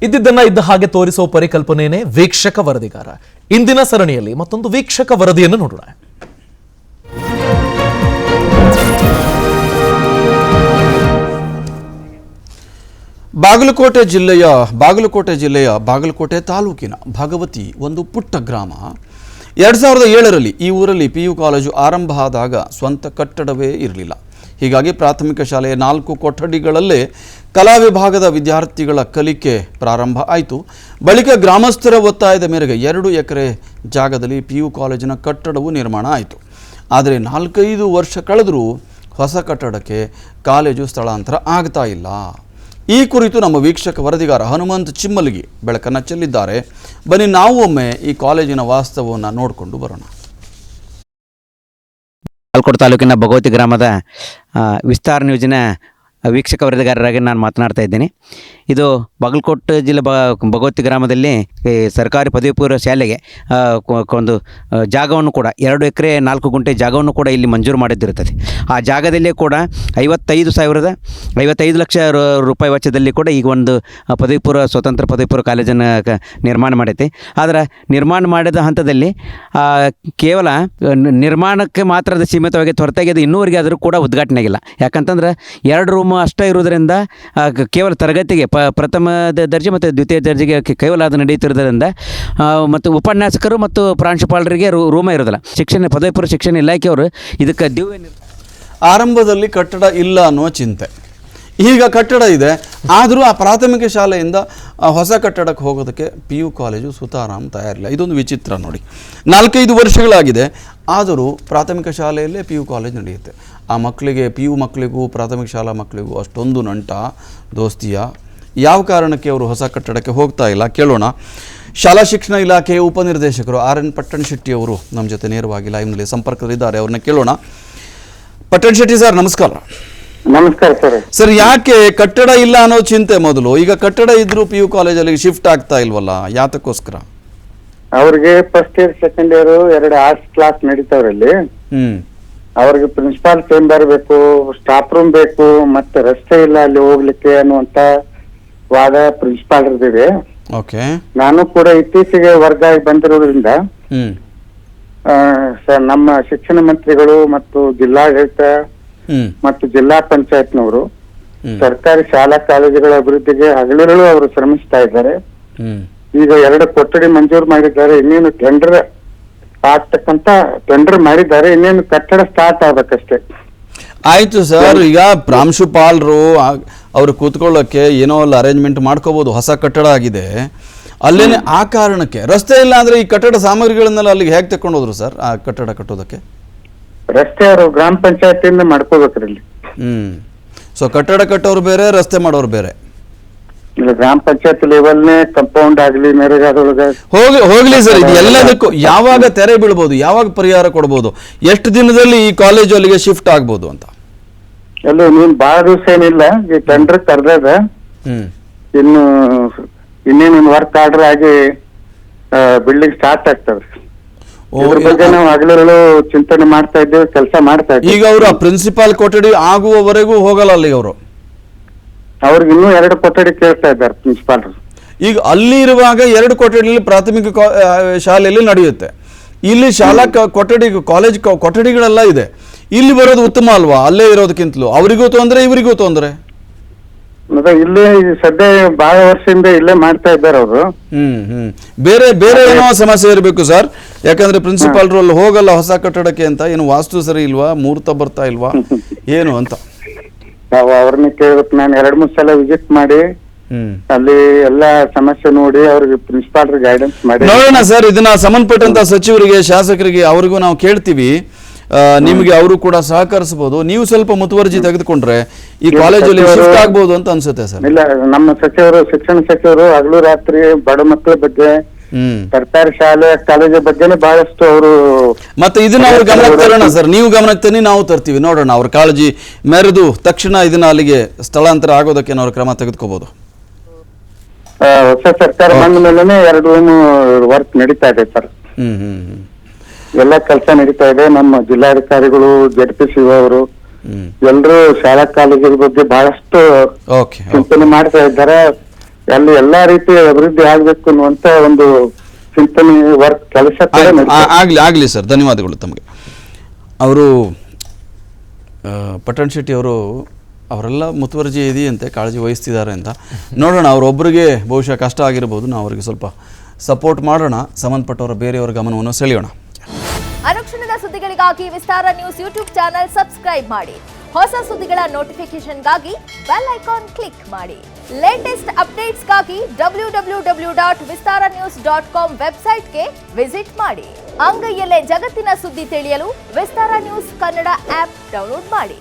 ಇದ್ದಿದ್ದನ್ನ ಇದ್ದ ಹಾಗೆ ತೋರಿಸೋ ಪರಿಕಲ್ಪನೆಯೇ ವೀಕ್ಷಕ ವರದಿಗಾರ. ಇಂದಿನ ಸರಣಿಯಲ್ಲಿ ಮತ್ತೊಂದು ವೀಕ್ಷಕ ವರದಿಯನ್ನು ನೋಡೋಣ. ಬಾಗಲಕೋಟೆ ಜಿಲ್ಲೆಯ ಬಾಗಲಕೋಟೆ ತಾಲೂಕಿನ ಭಗವತಿ ಒಂದು ಪುಟ್ಟ ಗ್ರಾಮ. 2007ರಲ್ಲಿ ಈ ಊರಲ್ಲಿ PU ಕಾಲೇಜು ಆರಂಭ ಆದಾಗ ಸ್ವಂತ ಕಟ್ಟಡವೇ ಇರಲಿಲ್ಲ. ಹೀಗಾಗಿ ಪ್ರಾಥಮಿಕ ಶಾಲೆಯ 4 ಕೊಠಡಿಗಳಲ್ಲೇ ಕಲಾ ವಿಭಾಗದ ವಿದ್ಯಾರ್ಥಿಗಳ ಕಲಿಕೆ ಪ್ರಾರಂಭ ಆಯಿತು. ಬಳಿಕ ಗ್ರಾಮಸ್ಥರ ಒತ್ತಾಯದ ಮೇರೆಗೆ 2 ಎಕರೆ ಜಾಗದಲ್ಲಿ PU ಕಾಲೇಜಿನ ಕಟ್ಟಡವು ನಿರ್ಮಾಣ ಆಯಿತು. ಆದರೆ 4-5 ವರ್ಷ ಕಳೆದರೂ ಹೊಸ ಕಟ್ಟಡಕ್ಕೆ ಕಾಲೇಜು ಸ್ಥಳಾಂತರ ಆಗ್ತಾ ಇಲ್ಲ. ಈ ಕುರಿತು ನಮ್ಮ ವೀಕ್ಷಕ ವರದಿಗಾರ ಹನುಮಂತ್ ಚಿಮ್ಮಲಗಿ ಬೆಳಕನ್ನು ಚೆಲ್ಲಿದ್ದಾರೆ. ಬನ್ನಿ ನಾವು ಒಮ್ಮೆ ಈ ಕಾಲೇಜಿನ ವಾಸ್ತವವನ್ನು ನೋಡಿಕೊಂಡು ಬರೋಣ. ಬಾಗಲಕೋಟೆ ತಾಲೂಕಿನ ಭಗವತಿ ಗ್ರಾಮದ ವಿಸ್ತಾರ ಯೋಜನೆ ವೀಕ್ಷಕ ವರದಿಗಾರರಾಗಿ ನಾನು ಮಾತನಾಡ್ತಾ ಇದ್ದೇನೆ. ಇದು ಬಾಗಲಕೋಟೆ ಜಿಲ್ಲೆ ಭಗವತಿ ಗ್ರಾಮದಲ್ಲಿ ಸರ್ಕಾರಿ ಪದವಿ ಪೂರ್ವ ಶಾಲೆಗೆ ಒಂದು ಜಾಗವನ್ನು ಕೂಡ 2 ಎಕರೆ 4 ಗುಂಟೆ ಜಾಗವನ್ನು ಕೂಡ ಇಲ್ಲಿ ಮಂಜೂರು ಮಾಡಿದ್ದಿರುತ್ತದೆ. ಆ ಜಾಗದಲ್ಲೇ ಕೂಡ 55 ಲಕ್ಷ ರೂಪಾಯಿ ವೆಚ್ಚದಲ್ಲಿ ಕೂಡ ಈಗ ಒಂದು ಸ್ವತಂತ್ರ ಪದವಿ ಪೂರ್ವ ಕಾಲೇಜನ್ನು ನಿರ್ಮಾಣ ಮಾಡೈತೆ. ಆದರೆ ನಿರ್ಮಾಣ ಮಾಡಿದ ಹಂತದಲ್ಲಿ ಕೇವಲ ನಿರ್ಮಾಣಕ್ಕೆ ಮಾತ್ರ ಅದು ಸೀಮಿತವಾಗಿ ಹೊರತಾಗಿ ಅದು ಇನ್ನೂವರೆಗೆ ಆದರೂ ಕೂಡ ಉದ್ಘಾಟನೆ ಆಗಿಲ್ಲ. ಯಾಕಂತಂದ್ರೆ 2 ರೂಮ್ ಅಷ್ಟೇ ಇರುವುದರಿಂದ ಕೇವಲ ತರಗತಿಗೆ ಪ್ರಥಮ ದರ್ಜೆ ಮತ್ತು ದ್ವಿತೀಯ ದರ್ಜೆಗೆ ಕೇವಲ ಅದು ನಡೆಯುತ್ತಿರುವುದರಿಂದ ಮತ್ತು ಉಪನ್ಯಾಸಕರು ಮತ್ತು ಪ್ರಾಂಶುಪಾಲರಿಗೆ ರೂಮೇ ಇರೋದಿಲ್ಲ. ಪದವಿ ಪೂರ್ವ ಶಿಕ್ಷಣ ಇಲಾಖೆಯವರು ಇದಕ್ಕೆ ಆರಂಭದಲ್ಲಿ ಕಟ್ಟಡ ಇಲ್ಲ ಅನ್ನುವ ಚಿಂತೆ. ಈಗ ಕಟ್ಟಡ ಇದೆ, ಆದರೂ ಆ ಪ್ರಾಥಮಿಕ ಶಾಲೆಯಿಂದ ಹೊಸ ಕಟ್ಟಡಕ್ಕೆ ಹೋಗೋದಕ್ಕೆ PU ಕಾಲೇಜು ಸುತಾರಾಮ್ ತಯಾರಿಲ್ಲ. ಇದೊಂದು ವಿಚಿತ್ರ ನೋಡಿ. 4-5 ವರ್ಷಗಳಾಗಿದೆ, ಆದರೂ ಪ್ರಾಥಮಿಕ ಶಾಲೆಯಲ್ಲೇ PU ಕಾಲೇಜ್ ನಡೆಯುತ್ತೆ. ಆ ಮಕ್ಕಳಿಗೆ PU ಮಕ್ಕಳಿಗೂ ಪ್ರಾಥಮಿಕ ಶಾಲಾ ಮಕ್ಕಳಿಗೂ ಅಷ್ಟೊಂದು ನಂಟ ದೋಸ್ತಿಯ. ಯಾವ ಕಾರಣಕ್ಕೆ ಅವರು ಹೊಸ ಕಟ್ಟಡಕ್ಕೆ ಹೋಗ್ತಾ ಇಲ್ಲ ಕೇಳೋಣ. ಶಾಲಾ ಶಿಕ್ಷಣ ಇಲಾಖೆಯ ಉಪನಿರ್ದೇಶಕರು RN ಪಟ್ಟಣ್ ಶೆಟ್ಟಿ ಅವರು ನಮ್ಮ ಜೊತೆ ನೇರವಾಗಿ ಲೈವ್ನಲ್ಲಿ ಸಂಪರ್ಕದಲ್ಲಿದ್ದಾರೆ. ಅವ್ರನ್ನ ಕೇಳೋಣ. ಪಟ್ಟಣ್ ಶೆಟ್ಟಿ ಸರ್, ನಮಸ್ಕಾರ. ನಮಸ್ಕಾರ ಸರ್. ಸರ್, ಯಾಕೆ ಕಟ್ಟಡ ಇಲ್ಲ ಅನ್ನೋ ಚಿಂತೆ ಮೊದಲು, ಈಗ ಕಟ್ಟಡ ಇದ್ರೂ PU ಕಾಲೇಜಲ್ಲಿ ಶಿಫ್ಟ್ ಆಗ್ತಾ ಇಲ್ವಲ್ಲ, ಯಾತಕ್ಕೋಸ್ಕರ? ಅವ್ರಿಗೆ first year second year 2 arts class ನಡೀತಾವ್ರಲ್ಲಿ. ಅವ್ರಿಗೆ ಪ್ರಿನ್ಸಿಪಾಲ್ ಚೇಂಬರ್ ಬೇಕು, ಸ್ಟಾಫ್ ರೂಮ್ ಬೇಕು, ಮತ್ತೆ ರಸ್ತೆ ಇಲ್ಲ ಅಲ್ಲಿ ಹೋಗ್ಲಿಕ್ಕೆ ಅನ್ನುವಂತ ವಾದ ಪ್ರಿನ್ಸಿಪಾಲ್ರದಿದೆ. ಓಕೆ. ನಾನು ಕೂಡ ಇತ್ತೀಚೆಗೆ ವರ್ಗ ಆಗಿ ಬಂದಿರೋದ್ರಿಂದ ನಮ್ಮ ಶಿಕ್ಷಣ ಮಂತ್ರಿಗಳು ಮತ್ತು ಜಿಲ್ಲಾಡಳಿತ ಮತ್ತು ಜಿಲ್ಲಾ ಪಂಚಾಯತ್ನವರು ಸರ್ಕಾರಿ ಶಾಲಾ ಕಾಲೇಜುಗಳ ಅಭಿವೃದ್ಧಿಗೆ ಹಗಲಿರುಳು ಅವರು ಶ್ರಮಿಸ್ತಾ ಇದ್ದಾರೆ. ಈಗ 2 ಕೊಠಡಿ ಮಂಜೂರು ಮಾಡಿದ್ದಾರೆ. ಇನ್ನೇನು ಟೆಂಡರ್ ಆಗ್ತಕ್ಕಂತ ಟೆಂಡರ್ ಮಾಡಿದ್ದಾರೆ. ಇನ್ನೇನು ಕಟ್ಟಡ ಸ್ಟಾರ್ಟ್ ಆಗ್ಬೇಕಷ್ಟೇ. ಆಯ್ತು ಸರ್, ಈಗ ಪ್ರಾಂಶುಪಾಲರು ಅವರು ಕೂತ್ಕೊಳ್ಳೋಕ್ಕೆ ಏನೋ ಅಲ್ಲಿ ಅರೇಂಜ್ಮೆಂಟ್ ಮಾಡ್ಕೋಬಹುದು. ಹೊಸ ಕಟ್ಟಡ ಆಗಿದೆ ಅಲ್ಲೇನೆ. ಆ ಕಾರಣಕ್ಕೆ ರಸ್ತೆ ಇಲ್ಲ ಅಂದ್ರೆ ಈ ಕಟ್ಟಡ ಸಾಮಗ್ರಿಗಳನ್ನೆಲ್ಲ ಅಲ್ಲಿಗೆ ಹೇಗೆ ತಕೊಂಡು ಹೋದ್ರು ಸರ್? ಆ ಕಟ್ಟಡ ಕಟ್ಟೋದಕ್ಕೆ ರಸ್ತೆ ಅವರು ಗ್ರಾಮ ಪಂಚಾಯತಿಯಿಂದ ಮಾಡ್ಕೋಬೇಕ್ರಿ. ಸೊ ಕಟ್ಟಡ ಕಟ್ಟೋರು ಬೇರೆ, ರಸ್ತೆ ಮಾಡೋರು ಬೇರೆ. ಗ್ರಾಮ ಪಂಚಾಯತ್ ಲೆವೆಲ್ನೇ ಕಂಪೌಂಡ್ ಆಗ್ಲಿ ಮೇರೆಗಾದೊಳಗೆ ಹೋಗ್ಲಿ ಸರ್. ಇದು ಎಲ್ಲದಕ್ಕೂ ಯಾವಾಗ ತೆರೆ ಬೀಳ್ಬೋದು, ಯಾವಾಗ ಪರಿಹಾರ ಕೊಡ್ಬೋದು, ಎಷ್ಟು ದಿನದಲ್ಲಿ ಈ ಕಾಲೇಜು ಅಲ್ಲಿಗೆ ಶಿಫ್ಟ್ ಆಗ್ಬೋದು ಅಂತ? ಎಲ್ಲ ನೀನ್ ಬಹಳ ದಿವಸ ಏನಿಲ್ಲ, ಈ ಟೆಂಡರ್ ಕರ್ದದ. ಇನ್ನೇನು ವರ್ಕ್ ಆರ್ಡರ್ ಆಗಿ ಬಿಲ್ಡಿಂಗ್ ಸ್ಟಾರ್ಟ್ ಆಗ್ತದೆ. ಇದ್ರ ಬಗ್ಗೆ ನಾವು ಹಗಲಿರುಳು ಚಿಂತನೆ ಮಾಡ್ತಾ ಇದ್ದೇವೆ, ಕೆಲಸ ಮಾಡ್ತಾ ಇದ್ದೇವೆ. ಈಗ ಅವರು ಪ್ರಿನ್ಸಿಪಾಲ್ ಕೊಠಡಿ ಆಗುವವರೆಗೂ ಹೋಗಲ್ಲ ಅಲ್ಲಿಗೆ ಅವರು? ಅವ್ರಿಗೆ ಇನ್ನೂ 2 ಕೊಠಡಿ ಕೇಳ್ತಾ ಇದ್ದಾರೆ ಪ್ರಿನ್ಸಿಪಾಲ್ರು. ಈಗ ಅಲ್ಲಿ ಇರುವಾಗ 2 ಕೊಠಡಿಯಲ್ಲಿ ಪ್ರಾಥಮಿಕ ಶಾಲೆಯಲ್ಲಿ ನಡೆಯುತ್ತೆ. ಇಲ್ಲಿ ಶಾಲಾ ಕೊಠಡಿ ಕಾಲೇಜ್ ಕೊಠಡಿಗಳೆಲ್ಲ ಇದೆ. ಇಲ್ಲಿ ಬರೋದು ಉತ್ತಮ ಅಲ್ವಾ? ಅಲ್ಲೇ ಇರೋದಕ್ಕಿಂತಲೂ ಅವರಿಗೂ ತೊಂದರೆ, ಇವರಿಗೂ ತೊಂದರೆ. ಮತ್ತೆ ಇಲ್ಲೇ ಸದ್ಯ ಬಹಳ ವರ್ಷದಿಂದ ಇಲ್ಲೇ ಮಾಡ್ತಾ ಇದ್ದಾರೆ ಅವರು. ಬೇರೆ ಬೇರೆ ಏನೋ ಸಮಸ್ಯೆ ಇರಬೇಕು ಸರ್. ಯಾಕಂದ್ರೆ ಪ್ರಿನ್ಸಿಪಾಲ್ರು ಅಲ್ಲಿ ಹೋಗಲ್ಲ ಹೊಸ ಕಟ್ಟಡಕ್ಕೆ ಅಂತ. ಏನು ವಾಸ್ತು ಸರಿ ಇಲ್ವಾ, ಮುಹೂರ್ತ ಬರ್ತಾ ಇಲ್ವಾ, ಏನು ಅಂತ ಅವ್ರನ್ನ ಕೇಳ್ಬೇಕು. ನಾನು 2-3 ಸಲ ವಿಸಿಟ್ ಮಾಡಿ ಅಲ್ಲಿ ಎಲ್ಲಾ ಸಮಸ್ಯೆ ನೋಡಿ ಅವ್ರಿಗೆ ಪ್ರಿನ್ಸಿಪಾಲ್ ಗೈಡೆನ್ಸ್ ಮಾಡಿ ನೋಡೋಣ ಸರ್. ಇದನ್ನ ಸಂಬಂಧಪಟ್ಟಂತ ಸಚಿವರಿಗೆ, ಶಾಸಕರಿಗೆ ಅವ್ರಿಗೂ ನಾವು ಕೇಳ್ತೀವಿ. ನಿಮಗೆ ಅವರು ಕೂಡ ಸಹಕರಿಸಬಹುದು. ನೀವು ಸ್ವಲ್ಪ ಮುತುವರ್ಜಿ ತೆಗೆದುಕೊಂಡ್ರೆ ಈ ಕಾಲೇಜಲ್ಲಿ ಶಿಫ್ಟ್ ಆಗ್ಬಹುದು ಅಂತ ಅನ್ಸುತ್ತೆ ಸರ್. ಇಲ್ಲ, ನಮ್ಮ ಸಚಿವರು, ಶಿಕ್ಷಣ ಸಚಿವರು ಹಗಲು ರಾತ್ರಿ ಬಡ ಮಕ್ಕಳ ಬಗ್ಗೆ, ಸರ್ಕಾರಿ ಶಾಲೆ ಕಾಲೇಜ್ ಬಗ್ಗೆನೇ ಬಹಳಷ್ಟು ಅವರು. ಮತ್ತೆ ಇದನ್ನ ಅವ್ರ ಗಮನಕ್ಕೆ ತರೋಣ ಸರ್. ನೀವು ಗಮನಕ್ಕೆ ತನ್ನಿ, ನಾವು ತರ್ತೀವಿ. ನೋಡೋಣ ಅವ್ರ ಕಾಳಜಿ ಮೆರೆದು ತಕ್ಷಣ ಇದನ್ನ ಅಲ್ಲಿಗೆ ಸ್ಥಳಾಂತರ ಆಗೋದಕ್ಕೆ ನಾವು ಕ್ರಮ ತೆಗೆದುಕೋಬಹುದು. ಹೊಸ ಸರ್ಕಾರ ಬಂದ ಮೇಲೆ 2 ರೂಮ್ ವರ್ಕ್ ನಡೀತಾ ಇದೆ ಸರ್. ಎಲ್ಲ ಕೆಲಸ ನಡೀತಾ ಇದೆ. ನಮ್ಮ ಜಿಲ್ಲಾಧಿಕಾರಿಗಳು, ZPC ಅವರು ಎಲ್ಲರೂ ಶಾಲಾ ಕಾಲೇಜುಗಳ ಬಗ್ಗೆ ಬಹಳಷ್ಟು ಚಿಂತನೆ ಮಾಡ್ತಾ ಇದ್ದಾರೆ. ಅಲ್ಲಿ ಎಲ್ಲಾ ರೀತಿಯ ಅಭಿವೃದ್ಧಿ ಆಗ್ಬೇಕು ಅನ್ನುವಂತ ಒಂದು ಚಿಂತನೆ ವರ್ಕ್ ಕೆಲಸ ಕೂಡ ನಡೀತಾ ಇದೆ. ಆಗಲಿ ಸರ್, ಧನ್ಯವಾದಗಳು ತಮಗೆ. ಅವರು ಪಟ್ಟಣ ಶೆಟ್ಟಿ ಅವರು ಅವರೆಲ್ಲ ಮುತುವರ್ಜಿ ಇದೆಯಂತೆ, ಕಾಳಜಿ ವಹಿಸ್ತಿದ್ದಾರೆ ಅಂತ. ನೋಡೋಣ, ಅವರೊಬ್ಬರಿಗೆ ಬಹುಶಃ ಕಷ್ಟ ಆಗಿರ್ಬೋದು, ನಾವು ಅವರಿಗೆ ಸ್ವಲ್ಪ ಸಪೋರ್ಟ್ ಮಾಡೋಣ, ಸಂಬಂಧಪಟ್ಟವರ ಬೇರೆಯವರ ಗಮನವನ್ನು ಸೆಳೆಯೋಣ. ಅನುಕ್ಷಣದ ಸುದ್ದಿಗಳಿಗಾಗಿ ವಿಸ್ತಾರ ನ್ಯೂಸ್ ಯೂಟ್ಯೂಬ್ ಚಾನೆಲ್ ಸಬ್ಸ್ಕ್ರೈಬ್ ಮಾಡಿ. ಹೊಸ ಸುದ್ದಿಗಳ ನೋಟಿಫಿಕೇಶನ್ಗಾಗಿ ಬೆಲ್ ಐಕಾನ್ ಕ್ಲಿಕ್ ಮಾಡಿ. ಲೇಟೆಸ್ಟ್ ಅಪ್ಡೇಟ್ಸ್ಗಾಗಿ www.vistaranews.com ವೆಬ್ಸೈಟ್ಗೆ ವಿಸಿಟ್ ಮಾಡಿ. ಅಂಗೈಯಲ್ಲೇ ಜಗತ್ತಿನ ಸುದ್ದಿ ತಿಳಿಯಲು ವಿಸ್ತಾರ ನ್ಯೂಸ್ ಕನ್ನಡ ಆಪ್ ಡೌನ್ಲೋಡ್ ಮಾಡಿ.